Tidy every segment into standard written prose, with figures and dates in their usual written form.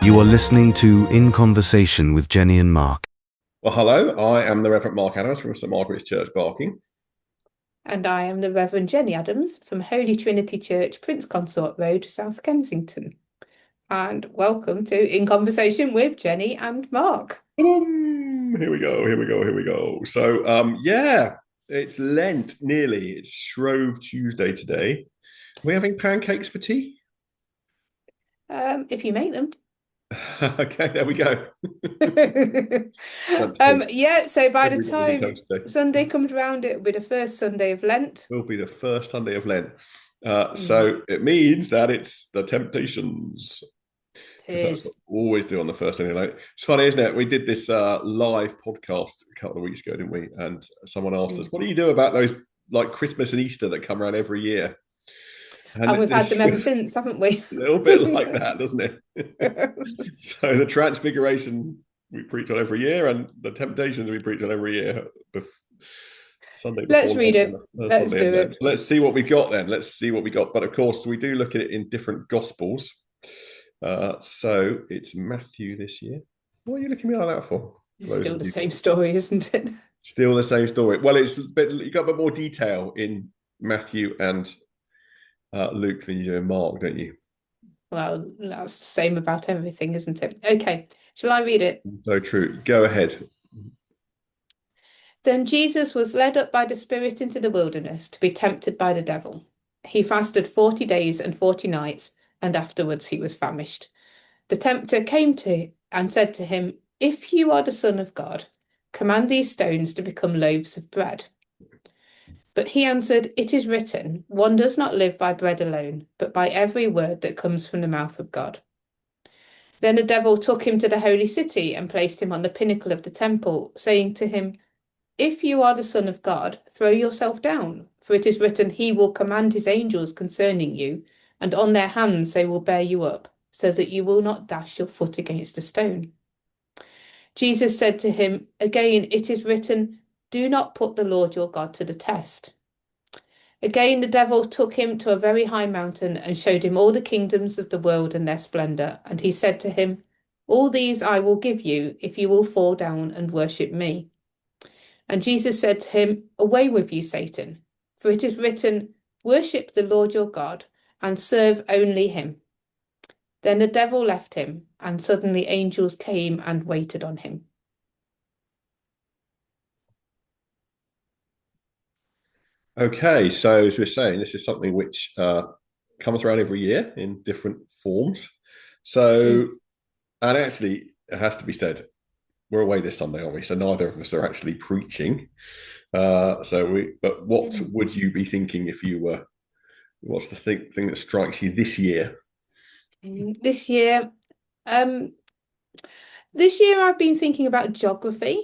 You are listening to In Conversation with Jenny and Mark. Well, hello. I am the Reverend Mark Adams from St Margaret's Church, Barking. And I am the Reverend Jenny Adams from Holy Trinity Church, Prince Consort Road, South Kensington. And welcome to In Conversation with Jenny and Mark. Here we go. Here we go. Here we go. So, yeah, it's Lent nearly. It's Shrove Tuesday today. Are we having pancakes for tea? If you make them. Okay, there we go. Yeah, so by the Everybody's a time toast today. Sunday comes around, it'll be the first Sunday of Lent. Will be the first Sunday of Lent. Mm. So it means that it's the temptations. It Because that's is. what we always do on the first Sunday night. It's funny, isn't it? We did this live podcast a couple of weeks ago, didn't we? And someone asked us, "What do you do about those like Christmas and Easter that come around every year?" And And we've had this them ever was since, haven't we? a little bit like that, doesn't it? So the Transfiguration we preach on every year, and the temptations we preach on every year. Sunday Let's before read Lent and it. the first Let's Sunday of do Lent. it. So let's see what we got then. Let's see what we got. But of course, we do look at it in different Gospels. So it's Matthew this year. What are you looking at me like that for? It's still the same story, isn't it? Still the same story. Well, you got a bit more detail in Matthew and Luke than you do in Mark, don't you? Well, that's the same about everything, isn't it? Okay, shall I read it? So true. Go ahead. Then Jesus was led up by the Spirit into the wilderness to be tempted by the devil. He fasted 40 days and 40 nights, and afterwards he was famished. The tempter came to and said to him, "If you are the Son of God, command these stones to become loaves of bread." But he answered, "It is written, one does not live by bread alone, but by every word that comes from the mouth of God." Then the devil took him to the holy city and placed him on the pinnacle of the temple, saying to him, "If you are the Son of God, throw yourself down, for it is written, He will command His angels concerning you, and on their hands they will bear you up, so that you will not dash your foot against a stone." Jesus said to him, "Again, it is written, Do not put the Lord your God to the test." Again, the devil took him to a very high mountain and showed him all the kingdoms of the world and their splendor. And he said to him, "All these I will give you if you will fall down and worship me." And Jesus said to him, "Away with you, Satan, for it is written, Worship the Lord your God and serve only him." Then the devil left him, and suddenly angels came and waited on him. Okay, so as we're saying, this is something which comes around every year in different forms. Mm. So, and actually, it has to be said, we're away this Sunday, aren't we? So neither of us are actually preaching. But what Mm. would you be thinking if you were? What's the thing that strikes you this year? This year, um, this year I've been thinking about geography.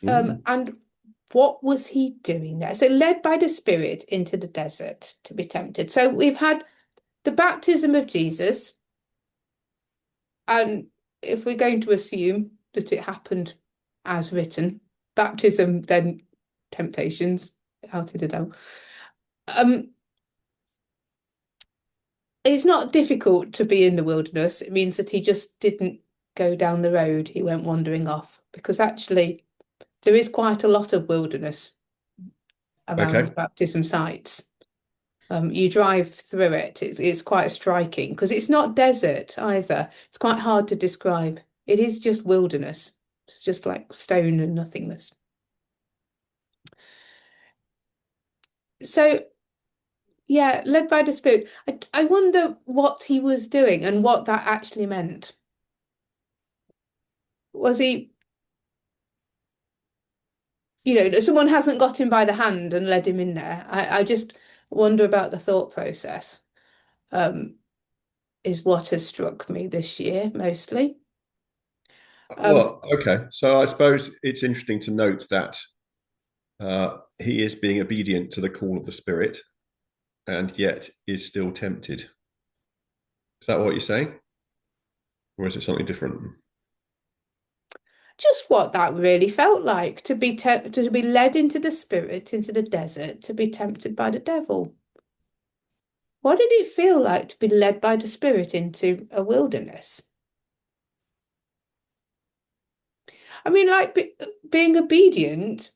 Mm. And what was he doing there? So led by the Spirit into the desert to be tempted. So we've had the baptism of Jesus, and if we're going to assume that it happened as written, baptism, then temptations out of the devil. Um, it's not difficult to be in the wilderness. It means that he just didn't go down the road. He went wandering off because actually there is quite a lot of wilderness Okay. around baptism sites. You drive through it, it's quite striking because it's not desert either. It's quite hard to describe. It is just wilderness. It's just like stone and nothingness. So, yeah, led by the Spirit. I wonder what he was doing and what that actually meant. Was he, someone hasn't got him by the hand and led him in there. I just wonder about the thought process, is what has struck me this year mostly. Um, Well, okay. So I suppose it's interesting to note that he is being obedient to the call of the Spirit and yet is still tempted. Is that what you're saying? Or is it something different? just what that really felt like to be led into the spirit into the desert to be tempted by the devil. What did it feel like to be led by the spirit into a wilderness? I mean, like being obedient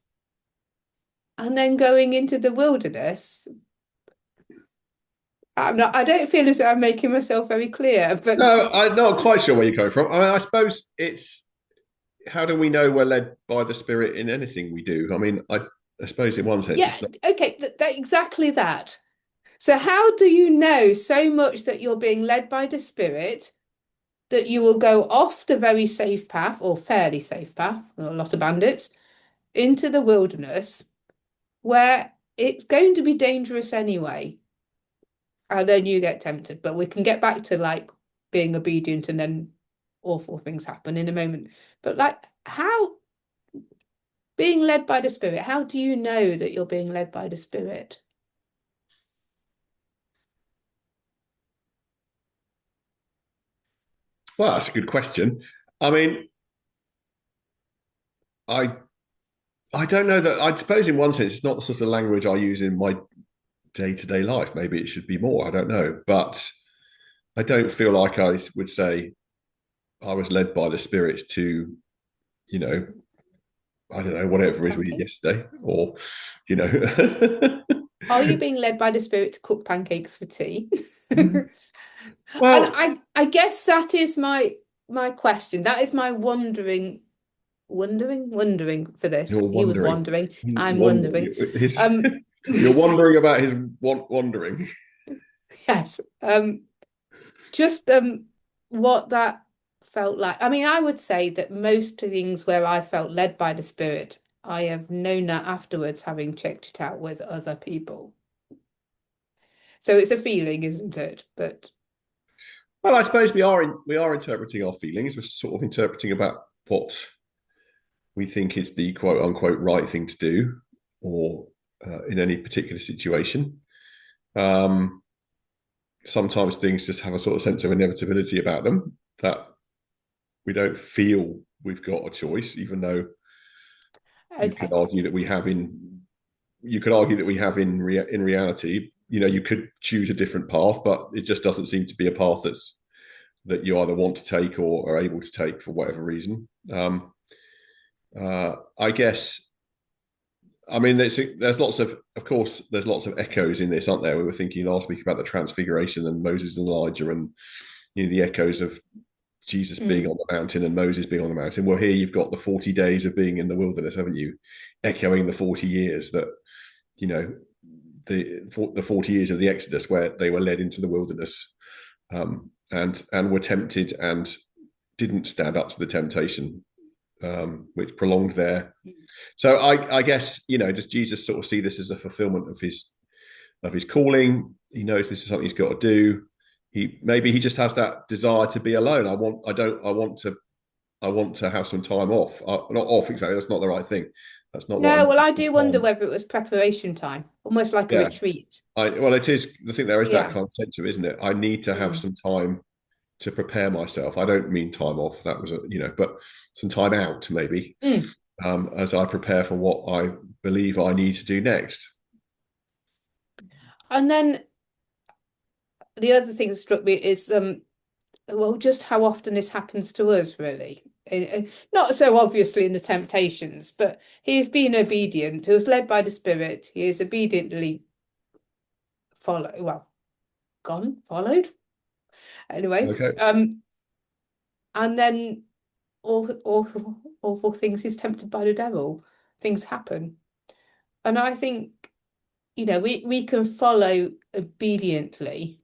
and then going into the wilderness. I don't feel as though I'm making myself very clear, but No, I'm not quite sure where you're coming from. I mean, I suppose it's how do we know we're led by the Spirit in anything we do? I mean, I suppose in one sense yeah, it's not. okay, exactly that. So how do you know so much that you're being led by the Spirit that you will go off the very safe path or fairly safe path, there are a lot of bandits, into the wilderness where it's going to be dangerous anyway, and then you get tempted. But we can get back to like being obedient and then awful things happen in a moment. But like how being led by the Spirit, how do you know that you're being led by the Spirit? Well, that's a good question. I mean, I I don't know that. I suppose in one sense it's not the sort of language I use in my day-to-day life. Maybe it should be more. I don't know, but I don't feel like I would say I was led by the Spirit to, you know, I don't know, whatever it is we did Pancake? yesterday, or you know. Are you being led by the Spirit to cook pancakes for tea? And Well, I guess that is my question. That is my wondering for this. you're He was wondering, wondering. I'm wondering. wondering. Um, You're wondering about his wandering. yes. Just what that felt like. I mean, I would say that most things where I felt led by the Spirit, I have known that afterwards, having checked it out with other people. So it's a feeling, isn't it? But Well, I suppose we are interpreting our feelings. We're sort of interpreting about what we think is the quote unquote right thing to do, or in any particular situation. Um, Sometimes things just have a sort of sense of inevitability about them that we don't feel we've got a choice, even though you could okay. argue that we have in you could argue that we have in reality. You know, you could choose a different path, but it just doesn't seem to be a path that you either want to take or are able to take for whatever reason. I guess. I mean, there's lots of course, there's lots of echoes in this, aren't there? We were thinking last week about the Transfiguration and Moses and Elijah, and the echoes of Jesus being Mm. on the mountain and Moses being on the mountain. Well, here you've got the 40 days of being in the wilderness, haven't you? Echoing the 40 years that you know the 40 years of the Exodus, where they were led into the wilderness, and were tempted and didn't stand up to the temptation, which prolonged their. So I guess does Jesus sort of see this as a fulfillment of his calling? He knows this is something he's got to do. He just has that desire to be alone. I want to have some time off. Not off exactly. That's not the right thing. That's not what I No, well, I mean. do wonder whether it was preparation time, almost like a Yeah. retreat. Well, it is. I think there is that Yeah. kind of sense of, isn't it? I need to have Mm. some time to prepare myself. I don't mean time off. That was but some time out maybe, Mm. as I prepare for what I believe I need to do next. And then the other thing that struck me is well, just how often this happens to us, really. Not so obviously in the temptations, but he has been obedient. He was led by the Spirit. He is obediently followed. Anyway, Okay. and then awful things. He's tempted by the devil. Things happen, and I think we can follow obediently,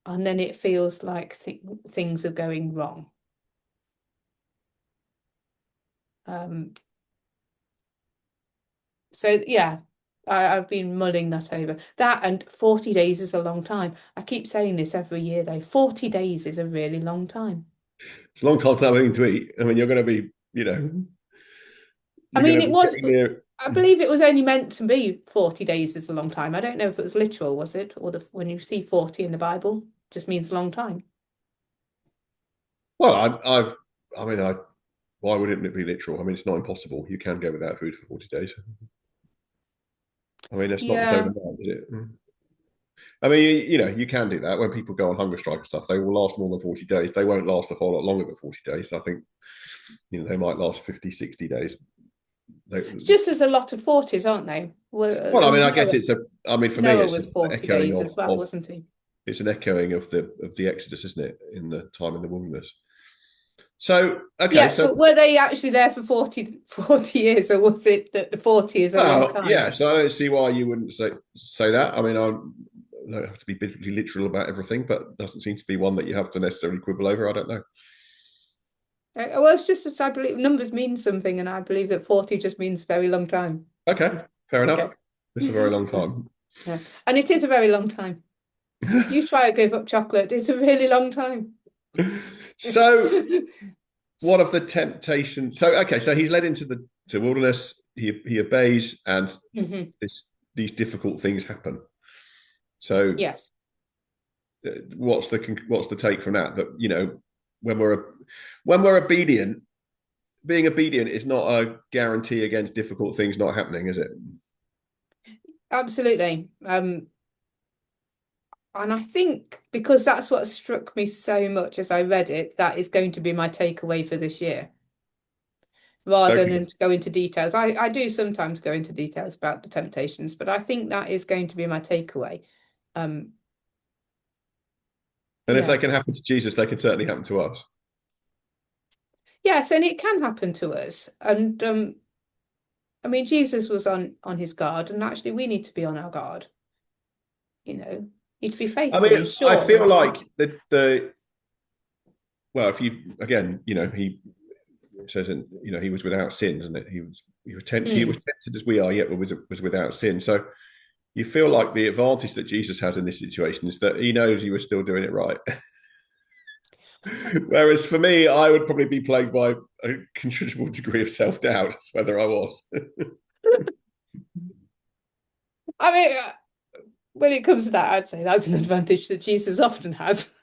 and then it feels like things are going wrong. Um, So yeah, I've been mulling that over. That and 40 days is a long time. I keep saying this every year though. 40 days is a really long time. It's a long time to have anything to eat. I mean, you're going to be, I you're going mean, to be getting there. I believe it was only meant to be 40 days is a long time. I don't know if it was literal, was it? Or when you see 40 in the Bible, just means a long time. Well, I mean, why wouldn't it be literal? I mean, it's not impossible. You can go without food for 40 days. I mean, it's not just Yeah. overnight, is it? I mean, you can do that when people go on hunger strike and stuff. They will last more than 40 days. They won't last a whole lot longer than 40 days. I think, they might last 50, 60 days. It's just there's a lot of 40s, aren't they? Well, Well, there I mean, was I guess Noah. for me, Noah it's was an 40 echoing days as well, wasn't he? it's an echoing of the Exodus, isn't it? In the time in the wilderness. So, okay, Yeah, so but were they actually there for 40 years, or was it that the 40 is a long well, time? yeah. So I don't see why you wouldn't say that. I mean, I don't have to be biblically literal about everything, but doesn't seem to be one that you have to necessarily quibble over. I don't know. Well, it's just that I believe numbers mean something, and I believe that 40 just means very long time. Okay, fair enough. Okay. It's a very long time. Yeah. And it is a very long time. You try to give up chocolate, it's a really long time. So, what of the temptation? So, okay, so he's led into the wilderness. He obeys, and Mhm. these difficult things happen. So, Yes. what's the take from that? That when we're obedient, being obedient is not a guarantee against difficult things not happening, is it? Absolutely. And I think because that's what struck me so much as I read it, that is going to be my takeaway for this year, rather Okay. than to go into details. I do sometimes go into details about the temptations, but I think that is going to be my takeaway. Um, And if they yeah. can happen to Jesus, they can certainly happen to us. Yes, and it can happen to us. And I mean, Jesus was on his guard, and actually we need to be on our guard, need to be I faithful mean, and I sure feel and like the well, if you again, he says, he was without sin, isn't it? He was Mm, tempted as we are, yet was without sin. So you feel like the advantage that Jesus has in this situation is that he knows he was still doing it right. Whereas for me, I would probably be plagued by a considerable degree of self-doubt as whether I was. I mean, when it comes to that, I'd say that's an advantage that Jesus often has,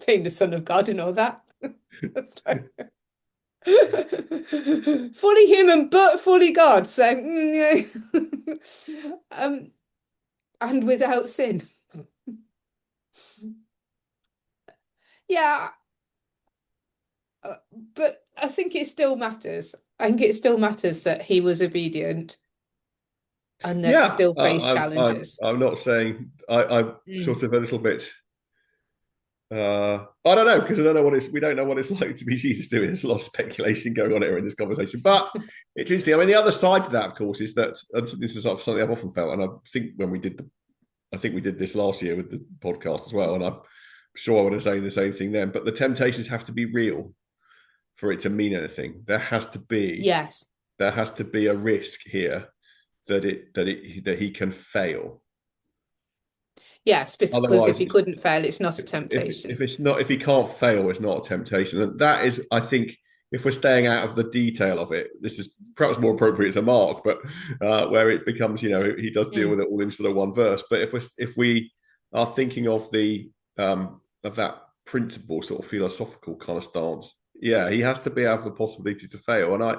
being the Son of God and all that. Fully human, but fully God. So, and without sin. Yeah, but I think it still matters. I think it still matters that he was obedient and that Yeah, still faced challenges. I'm not saying I'm Mm, sort of a little bit. I don't know because I don't know we don't know what it's like to be Jesus doing. There's a lot of speculation going on here in this conversation, but it's interesting. I mean, the other side to that, of course, is that this is something I've often felt, and I think when I think we did this last year with the podcast as well, and I'm sure I would have said the same thing then. But the temptations have to be real for it to mean anything. yes. There has to be a risk here that he can fail. Yes, because if Otherwise, he couldn't fail, it's not a temptation. if he can't fail, it's not a temptation. And that is, I think, if we're staying out of the detail of it, this is perhaps more appropriate to Mark, but where it becomes, he does deal Mm, with it all in sort of one verse. But if we are thinking of of that principle sort of philosophical kind of stance, yeah, he has to be out of the possibility to fail, and I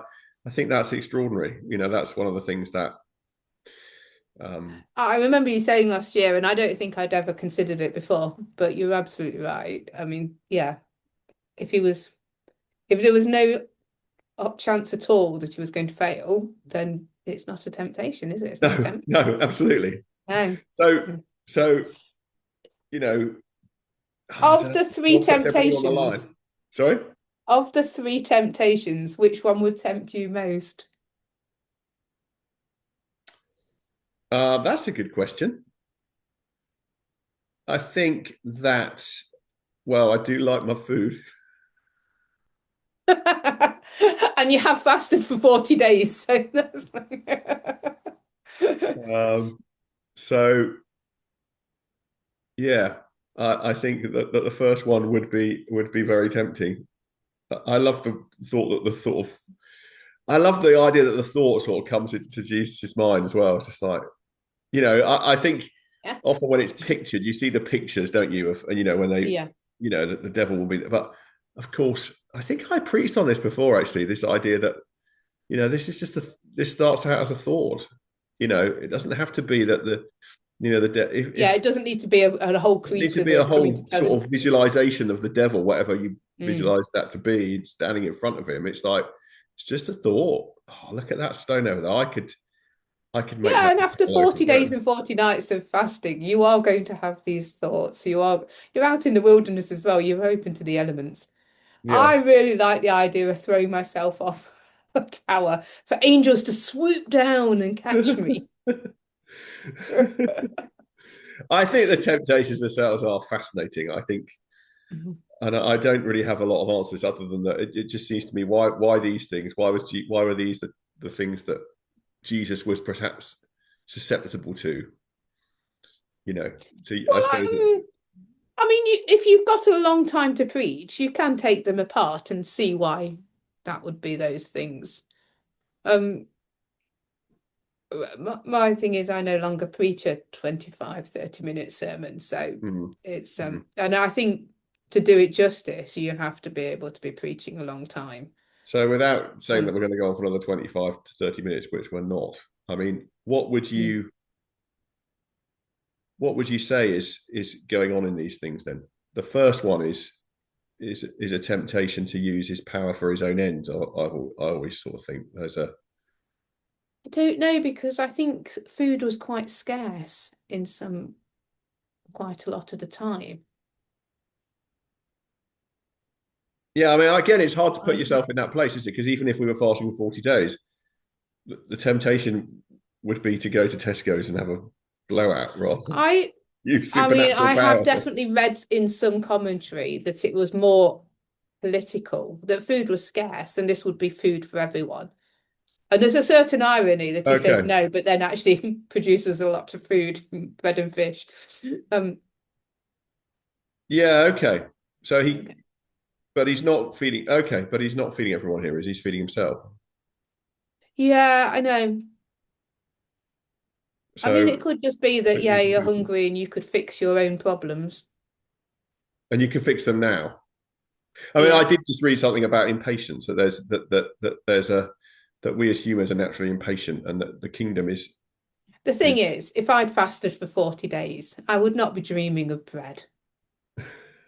think that's extraordinary. That's one of the things that I remember you saying last year, and I don't think I'd ever considered it before, but you're absolutely right. I mean, yeah, if he was, if there was no chance at all that he was going to fail, then it's not a temptation, is it? It's not a no, tempt. no, absolutely. No. So, Mm. so you know, I don't Of know. the three I'll put everything on the temptations, line. Sorry. which one would tempt you most? That's a good question. I think that, well, I do like my food. And you have fasted for 40 days, so that's like... Um, so yeah, I think that the first one would be very tempting. I love the thought that I love the idea that the thought sort of comes into Jesus' mind as well. It's just like, I think Yeah. often when it's pictured, you see the pictures, don't you? And when they, Yeah. the devil will be there. But of course, I think I preached on this before, actually, this idea that, this is this starts out as a thought. It doesn't have to be that Yeah, it if doesn't need to be a whole it needs to creature be a that's coming to whole tell him. sort of visualization of the devil, whatever you Mm. visualize that to be, standing in front of him. It's like it's just a thought. Oh, look at that stone over there. I could make Yeah, that and after a loaf 40 of days bread. and 40 nights of fasting, you are going to have these thoughts. You're out in the wilderness as well. You're open to the elements. I Yeah. really like the idea of throwing myself off a tower for angels to swoop down and catch me. I think the temptations themselves are fascinating. I think, and I don't really have a lot of answers other than that. It just seems to me why these things? Why were these the things that Jesus was perhaps susceptible to? You know, so I Well, suppose that. I mean, if you've got a long time to preach, you can take them apart and see why that would be those things. Um, my thing is I no longer preach a 25, 30-minute sermon, so Mm, it's mm. and I think to do it justice, you have to be able to be preaching a long time. So without saying that Um, we're going to go on for another 25 to 30 minutes, which we're not, I mean, mm. what would you say is going on in these things then? The first one is a temptation to use his power for his own ends. I always sort of think there's a I don't know because I think food was quite scarce in quite a lot of the time. yeah. I mean, again, it's hard to put Um, yourself in that place, is it? Because even if we were fasting for 40 days, the temptation would be to go to Tesco's and have a blowout rather than I use I mean, supernatural I have power. To, definitely read in some commentary that it was more political, that food was scarce and this would be food for everyone. And there's a certain irony that he says okay, no, but then actually produces a lot of food, bread and fish. Um, yeah, okay. So okay. but he's not feeding. Okay, but he's not feeding everyone here. Is he's feeding himself? Yeah, I know. I mean, it So could just be that, pretty yeah, you're inconclusive. hungry and you could fix your own problems. And you can fix them now. I mean, I Yeah. did just read something about impatience that there's a that we as humans are naturally impatient, and that the kingdom The thing is. is, if I'd fasted for 40 days, I would not be dreaming of bread.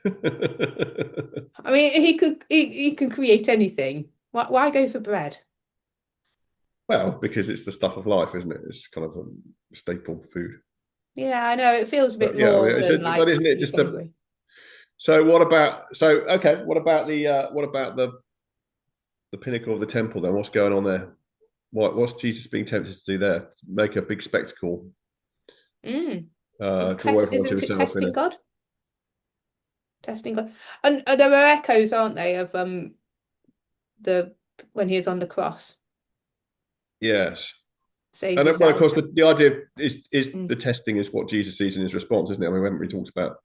I mean, he can create anything. Why go for bread? Well, because it's the stuff of life, isn't it? It's kind of a staple food. Yeah, I know it feels a bit But yeah, I more mean, than but like isn't it he's just a? hungry. So what about? So okay, what about the pinnacle of the temple then? What's going on there? What's Jesus being tempted to do there? Make a big spectacle, Mm. draw everyone to Isn't it himself in testing a. God? Testing God. And there are echoes, aren't they, of the when he is on the cross, Yes. save And well, of yourself. course, the idea is Mm. the testing is what Jesus sees in his response, isn't it? I mean, we haven't really talked about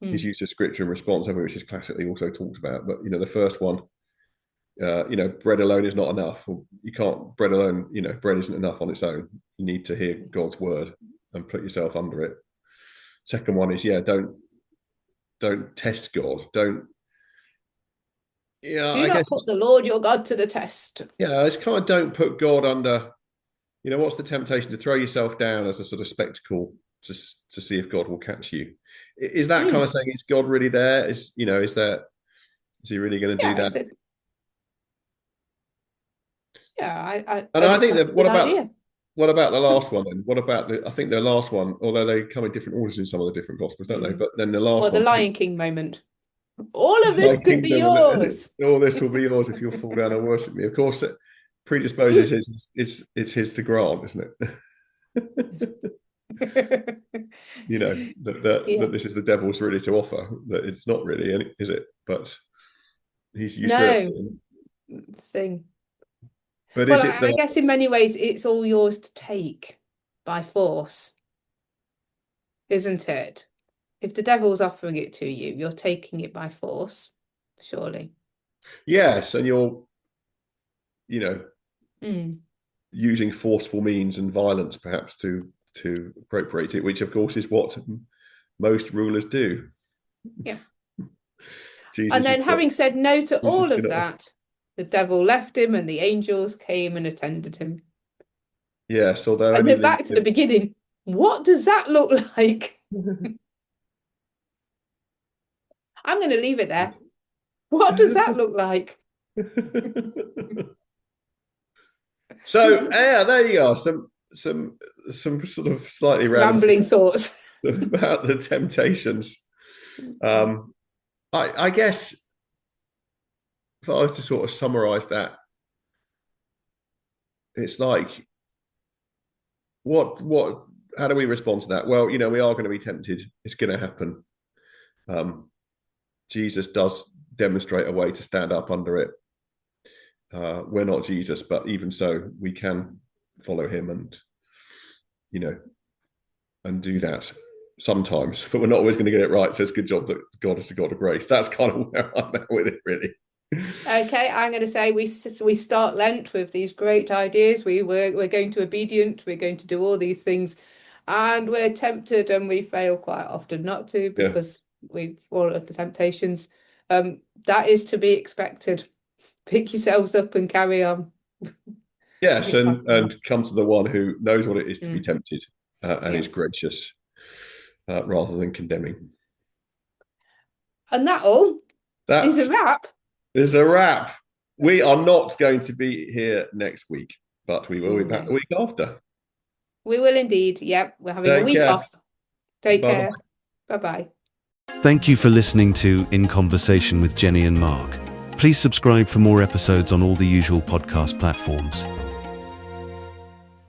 his Mm. use of scripture and response, have we, which is classically also talked about. But the first one, bread alone is not enough. You can't bread alone. Bread isn't enough on its own. You need to hear God's word and put yourself under it. Second one is don't test God. Don't. Yeah, Do I not guess put the Lord your God to the test. it's kind of don't put God under. What's the temptation to throw yourself down as a sort of spectacle to see if God will catch you? Is that kind Mm. of saying, is God really there? Is he really going to do Yeah, that? And I I think think that's that a good idea. what about the last one then? What about I think the last one, although they come in different orders in some of the different gospels, don't they? Mm. But then the Or last the one, take Lion King moment. All of thy this can be kingdom, and yours. all this will be yours if you'll fall down and worship me. Of course, it predisposes it's his to grant, isn't it? Yeah. That this is the devil's really to offer. That it's not really, is it? But he's usurped No it. thing. But Well, is it I that? guess in many ways it's all yours to take by force, isn't it? If the devil's offering it to you, you're taking it by force, surely. Yes, and you're you know Mm. using forceful means and violence perhaps to appropriate it, which of course is what most rulers do. Yeah. And Jesus is then not. having said no to Jesus all of cannot. that, the devil left him and the angels came and attended him. Yes, although And only then leads back to the him. beginning. What does that look like? I'm going to leave it there. What does that look like? So yeah, there you are. Some sort of slightly Rambling thoughts. about the temptations. I guess if I was to sort of summarize that, it's like what how do we respond to that? Well, we are going to be tempted. It's going to happen. Jesus does demonstrate a way to stand up under it. We're not Jesus, but even so, we can follow him and do that sometimes, but we're not always going to get it right. So it's a good job that God is a God of grace. That's kind of where I'm at with it, really. Okay, I'm going to say we start Lent with these great ideas. We're going to obedient. We're going to do all these things, and we're tempted, and we fail quite often not to because we fall into temptations. That is to be expected. Pick yourselves up and carry on. Yes, and come to the one who knows what it is to be tempted and is gracious rather than condemning. And that all is a wrap. Is a wrap. We are not going to be here next week, but we will be back the week after. We will indeed. Yep, we're having a week off. Take care. Bye-bye. Thank you for listening to In Conversation with Jenny and Mark. Please subscribe for more episodes on all the usual podcast platforms.